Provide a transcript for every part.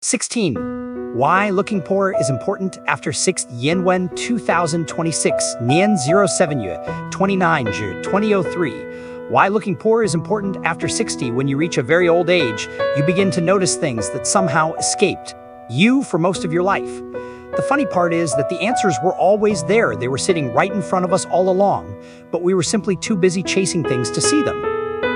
16. Why looking poor is important after 6th Yanwen 2026 Nian 07 29 2003. Why looking poor is important after 60. When you reach a very old age, you begin to notice things that somehow escaped you for most of your life. The funny part is that the answers were always there. They were sitting right in front of us all along, but we were simply too busy chasing things to see them.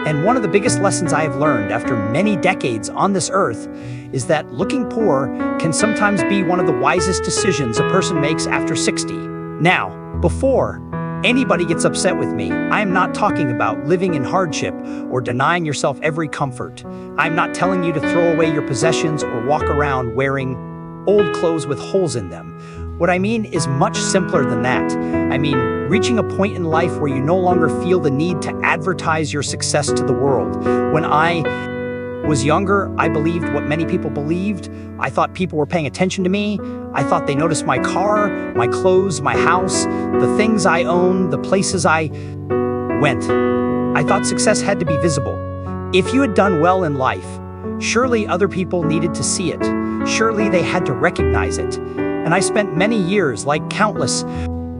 And one of the biggest lessons I have learned after many decades on this earth is that looking poor can sometimes be one of the wisest decisions a person makes after 60. Now, before anybody gets upset with me, I am not talking about living in hardship or denying yourself every comfort. I'm not telling you to throw away your possessions or walk around wearing old clothes with holes in them. What I mean is much simpler than that. I mean, reaching a point in life where you no longer feel the need to advertise your success to the world. When I was younger, I believed what many people believed. I thought people were paying attention to me. I thought they noticed my car, my clothes, my house, the things I owned, the places I went. I thought success had to be visible. If you had done well in life, surely other people needed to see it. Surely they had to recognize it. And I spent many years, like countless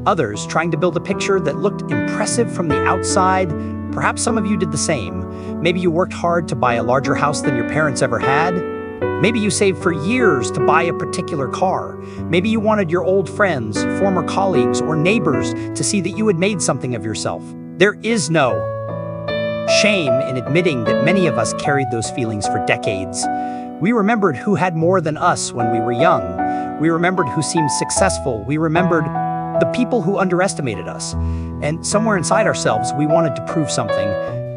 others, trying to build a picture that looked impressive from the outside. Perhaps some of you did the same. Maybe you worked hard to buy a larger house than your parents ever had. Maybe you saved for years to buy a particular car. Maybe you wanted your old friends, former colleagues, or neighbors to see that you had made something of yourself. There is no shame in admitting that many of us carried those feelings for decades. We remembered who had more than us when we were young. We remembered who seemed successful. We remembered the people who underestimated us. And somewhere inside ourselves, we wanted to prove something.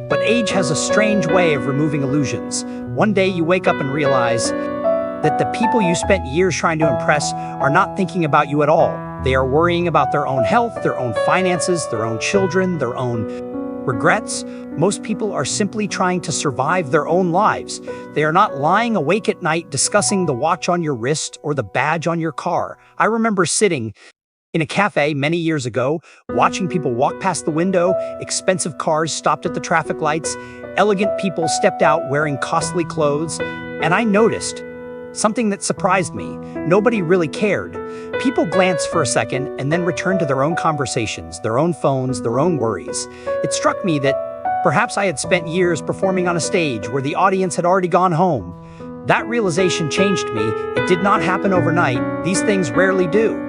But age has a strange way of removing illusions. One day you wake up and realize that the people you spent years trying to impress are not thinking about you at all. They are worrying about their own health, their own finances, their own children, their own regrets. Most people are simply trying to survive their own lives. They are not lying awake at night discussing the watch on your wrist or the badge on your car. I remember sitting in a cafe many years ago, watching people walk past the window, expensive cars stopped at the traffic lights, elegant people stepped out wearing costly clothes, and I noticed something that surprised me. Nobody really cared. People glanced for a second and then returned to their own conversations, their own phones, their own worries. It struck me that perhaps I had spent years performing on a stage where the audience had already gone home. That realization changed me. It did not happen overnight. These things rarely do.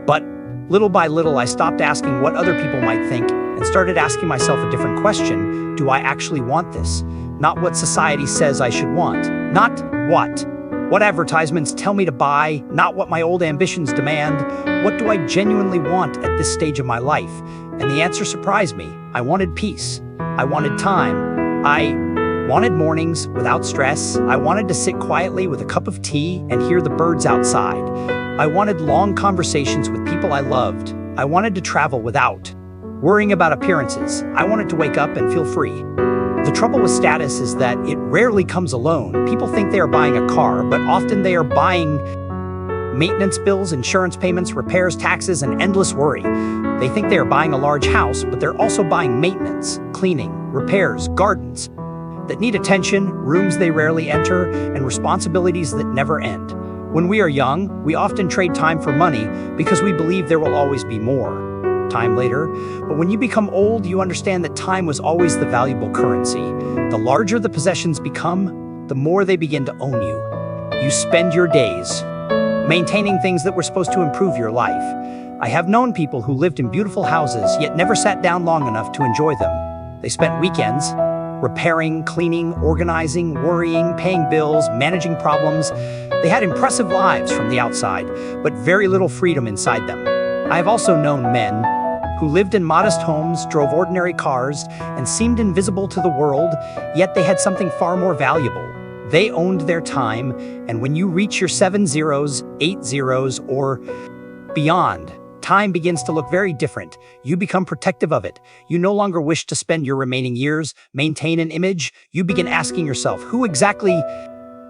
But little by little, I stopped asking what other people might think and started asking myself a different question. Do I actually want this? Not what society says I should want. Not what advertisements tell me to buy, not what my old ambitions demand. What do I genuinely want at this stage of my life? And the answer surprised me. I wanted peace. I wanted time. I wanted mornings without stress. I wanted to sit quietly with a cup of tea and hear the birds outside. I wanted long conversations with people I loved. I wanted to travel without worrying about appearances. I wanted to wake up and feel free. The trouble with status is that it rarely comes alone. People think they are buying a car, but often they are buying maintenance bills, insurance payments, repairs, taxes, and endless worry. They think they are buying a large house, but they're also buying maintenance, cleaning, repairs, gardens that need attention, rooms they rarely enter, and responsibilities that never end. When we are young, we often trade time for money because we believe there will always be more time later. But when you become old, you understand that time was always the valuable currency. The larger the possessions become, the more they begin to own you. You spend your days maintaining things that were supposed to improve your life. I have known people who lived in beautiful houses, yet never sat down long enough to enjoy them. They spent weekends repairing, cleaning, organizing, worrying, paying bills, managing problems. They had impressive lives from the outside, but very little freedom inside them. I have also known men who lived in modest homes, drove ordinary cars, and seemed invisible to the world, yet they had something far more valuable. They owned their time, and when you reach your 7 zeros, 8 zeros, or beyond, time begins to look very different. You become protective of it. You no longer wish to spend your remaining years, maintain an image. You begin asking yourself, who exactly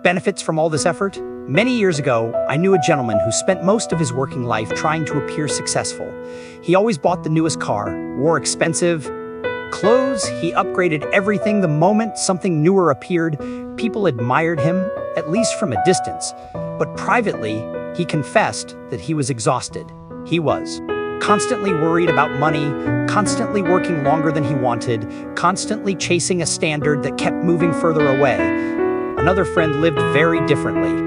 benefits from all this effort? Many years ago, I knew a gentleman who spent most of his working life trying to appear successful. He always bought the newest car, wore expensive clothes. He upgraded everything the moment something newer appeared. People admired him, at least from a distance. But privately, he confessed that he was exhausted. He was constantly worried about money, constantly working longer than he wanted, constantly chasing a standard that kept moving further away. Another friend lived very differently.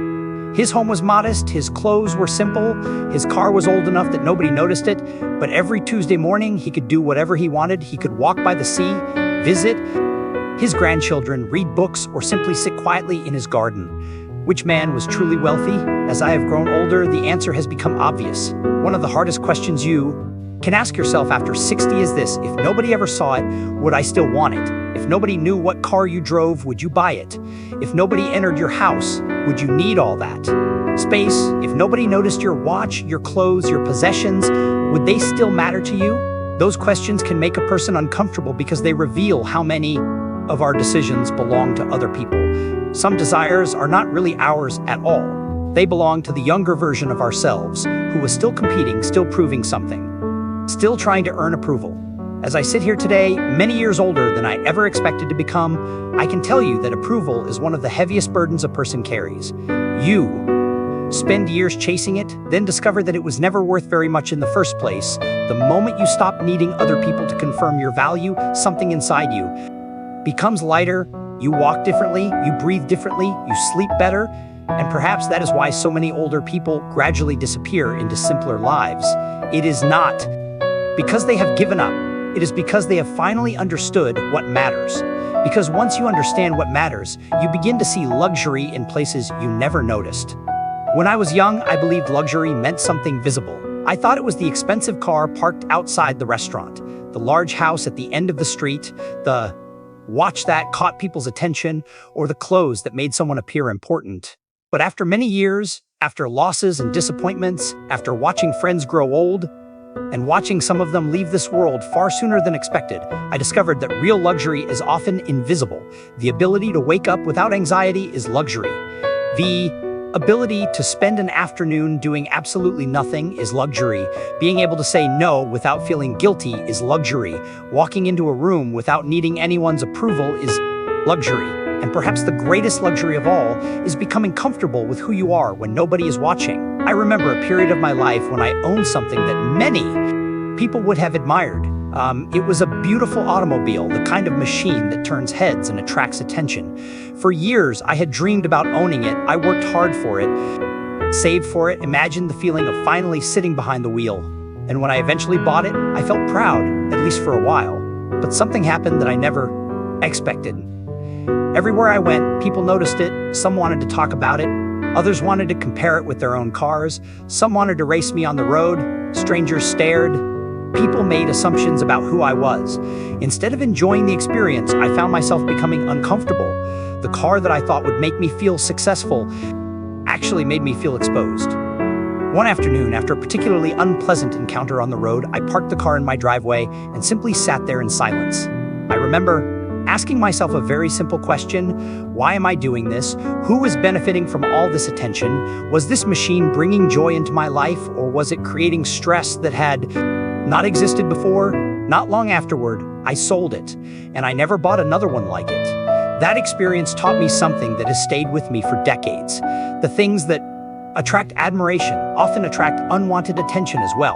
His home was modest, his clothes were simple, his car was old enough that nobody noticed it, but every Tuesday morning he could do whatever he wanted. He could walk by the sea, visit his grandchildren, read books, or simply sit quietly in his garden. Which man was truly wealthy? As I have grown older, the answer has become obvious. One of the hardest questions you can ask yourself after 60 is this: if nobody ever saw it, would I still want it? If nobody knew what car you drove, would you buy it? If nobody entered your house, would you need all that space? If nobody noticed your watch, your clothes, your possessions, would they still matter to you? Those questions can make a person uncomfortable because they reveal how many of our decisions belong to other people. Some desires are not really ours at all. They belong to the younger version of ourselves, who was still competing, still proving something, still trying to earn approval. As I sit here today, many years older than I ever expected to become, I can tell you that approval is one of the heaviest burdens a person carries. You spend years chasing it, then discover that it was never worth very much in the first place. The moment you stop needing other people to confirm your value, something inside you becomes lighter. You walk differently, you breathe differently, you sleep better, and perhaps that is why so many older people gradually disappear into simpler lives. It is not because they have given up. It is because they have finally understood what matters. Because once you understand what matters, you begin to see luxury in places you never noticed. When I was young, I believed luxury meant something visible. I thought it was the expensive car parked outside the restaurant, the large house at the end of the street, the watch that caught people's attention, or the clothes that made someone appear important. But after many years, after losses and disappointments, after watching friends grow old, and watching some of them leave this world far sooner than expected, I discovered that real luxury is often invisible. The ability to wake up without anxiety is luxury. The ability to spend an afternoon doing absolutely nothing is luxury. Being able to say no without feeling guilty is luxury. Walking into a room without needing anyone's approval is luxury. And perhaps the greatest luxury of all is becoming comfortable with who you are when nobody is watching. I remember a period of my life when I owned something that many people would have admired. It was a beautiful automobile, the kind of machine that turns heads and attracts attention. For years, I had dreamed about owning it. I worked hard for it, saved for it, imagined the feeling of finally sitting behind the wheel. And when I eventually bought it, I felt proud, at least for a while. But something happened that I never expected. Everywhere I went, people noticed it. Some wanted to talk about it. Others wanted to compare it with their own cars. Some wanted to race me on the road. Strangers stared. People made assumptions about who I was. Instead of enjoying the experience, I found myself becoming uncomfortable. The car that I thought would make me feel successful actually made me feel exposed. One afternoon, after a particularly unpleasant encounter on the road, I parked the car in my driveway and simply sat there in silence. I remember asking myself a very simple question: why am I doing this? Who is benefiting from all this attention? Was this machine bringing joy into my life, or was it creating stress that had not existed before? Not long afterward, I sold it, and I never bought another one like it. That experience taught me something that has stayed with me for decades. The things that attract admiration often attract unwanted attention as well.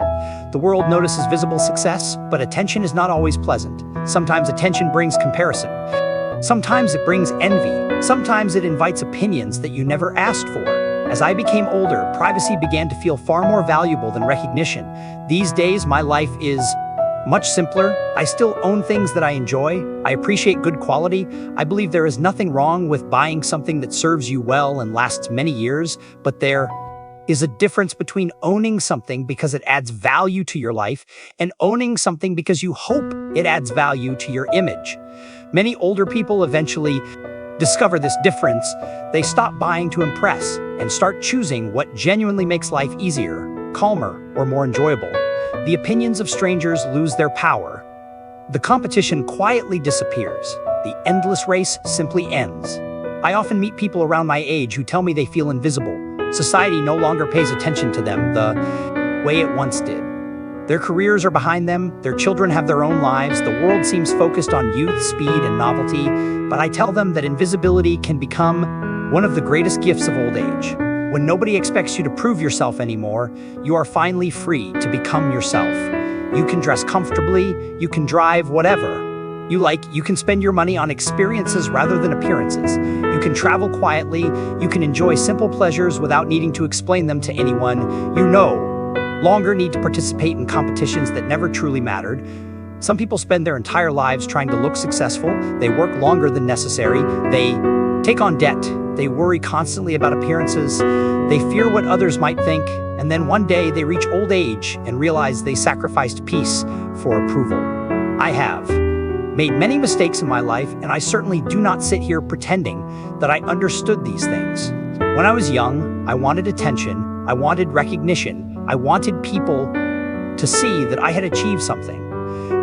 The world notices visible success, but attention is not always pleasant. Sometimes attention brings comparison. Sometimes it brings envy. Sometimes it invites opinions that you never asked for. As I became older, privacy began to feel far more valuable than recognition. These days, my life is much simpler. I still own things that I enjoy. I appreciate good quality. I believe there is nothing wrong with buying something that serves you well and lasts many years, but there is a difference between owning something because it adds value to your life and owning something because you hope it adds value to your image. Many older people eventually discover this difference. They stop buying to impress and start choosing what genuinely makes life easier, calmer, or more enjoyable. The opinions of strangers lose their power. The competition quietly disappears. The endless race simply ends. I often meet people around my age who tell me they feel invisible. Society no longer pays attention to them the way it once did. Their careers are behind them, their children have their own lives, the world seems focused on youth, speed, and novelty, but I tell them that invisibility can become One of the greatest gifts of old age. When nobody expects you to prove yourself anymore, you are finally free to become yourself. You can dress comfortably, you can drive whatever you like, you can spend your money on experiences rather than appearances. You can travel quietly, you can enjoy simple pleasures without needing to explain them to anyone. You no longer need to participate in competitions that never truly mattered. Some people spend their entire lives trying to look successful. They work longer than necessary. They take on debt. They worry constantly about appearances. They fear what others might think. And then one day they reach old age and realize they sacrificed peace for approval. I have made many mistakes in my life, and I certainly do not sit here pretending that I understood these things. When I was young, I wanted attention. I wanted recognition. I wanted people to see that I had achieved something.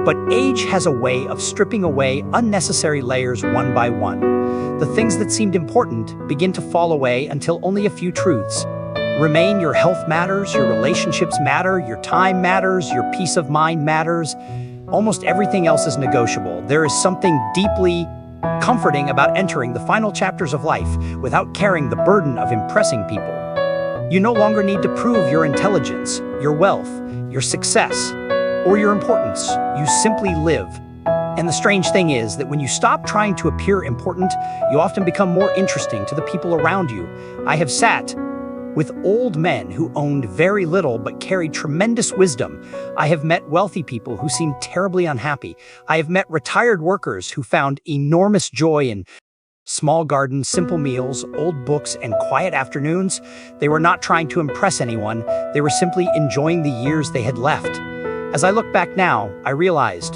But age has a way of stripping away unnecessary layers one by one. The things that seemed important begin to fall away until only a few truths remain. Your health matters, your relationships matter, your time matters, your peace of mind matters. Almost everything else is negotiable. There is something deeply comforting about entering the final chapters of life without carrying the burden of impressing people. You no longer need to prove your intelligence, your wealth, your success, or your importance. You simply live. And the strange thing is that when you stop trying to appear important, you often become more interesting to the people around you. I have sat with old men who owned very little but carried tremendous wisdom. I have met wealthy people who seemed terribly unhappy. I have met retired workers who found enormous joy in small gardens, simple meals, old books, and quiet afternoons. They were not trying to impress anyone. They were simply enjoying the years they had left. As I look back now, I realized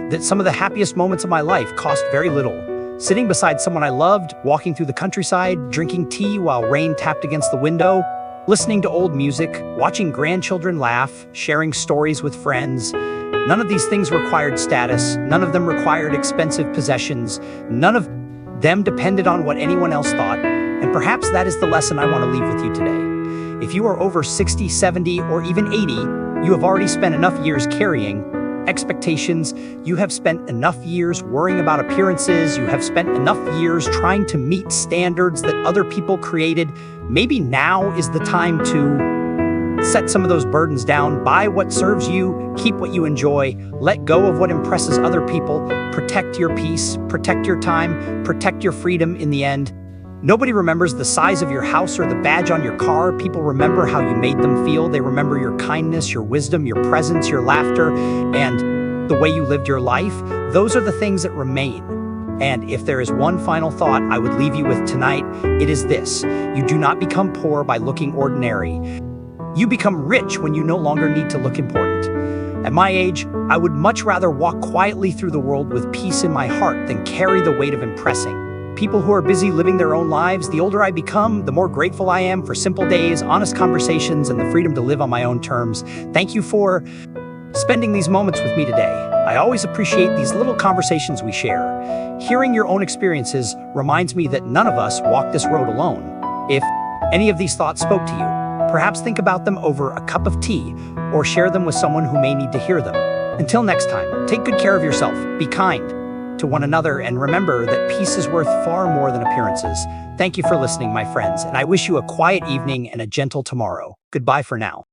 that some of the happiest moments of my life cost very little. Sitting beside someone I loved, walking through the countryside, drinking tea while rain tapped against the window, listening to old music, watching grandchildren laugh, sharing stories with friends. None of these things required status. None of them required expensive possessions. None of them depended on what anyone else thought. And perhaps that is the lesson I want to leave with you today. If you are over 60, 70, or even 80, you have already spent enough years carrying expectations. You have spent enough years worrying about appearances. You have spent enough years trying to meet standards that other people created. Maybe now is the time to set some of those burdens down. Buy what serves you, keep what you enjoy, let go of what impresses other people, protect your peace, protect your time, protect your freedom in the end. Nobody remembers the size of your house or the badge on your car. People remember how you made them feel. They remember your kindness, your wisdom, your presence, your laughter, and the way you lived your life. Those are the things that remain. And if there is one final thought I would leave you with tonight, it is this: you do not become poor by looking ordinary. You become rich when you no longer need to look important. At my age, I would much rather walk quietly through the world with peace in my heart than carry the weight of impressing people who are busy living their own lives. The older I become, the more grateful I am for simple days, honest conversations, and the freedom to live on my own terms. Thank you for spending these moments with me today. I always appreciate these little conversations we share. Hearing your own experiences reminds me that none of us walk this road alone. If any of these thoughts spoke to you, perhaps think about them over a cup of tea or share them with someone who may need to hear them. Until next time, take good care of yourself, be kind to one another, and remember that peace is worth far more than appearances. Thank you for listening, my friends, and I wish you a quiet evening and a gentle tomorrow. Goodbye for now.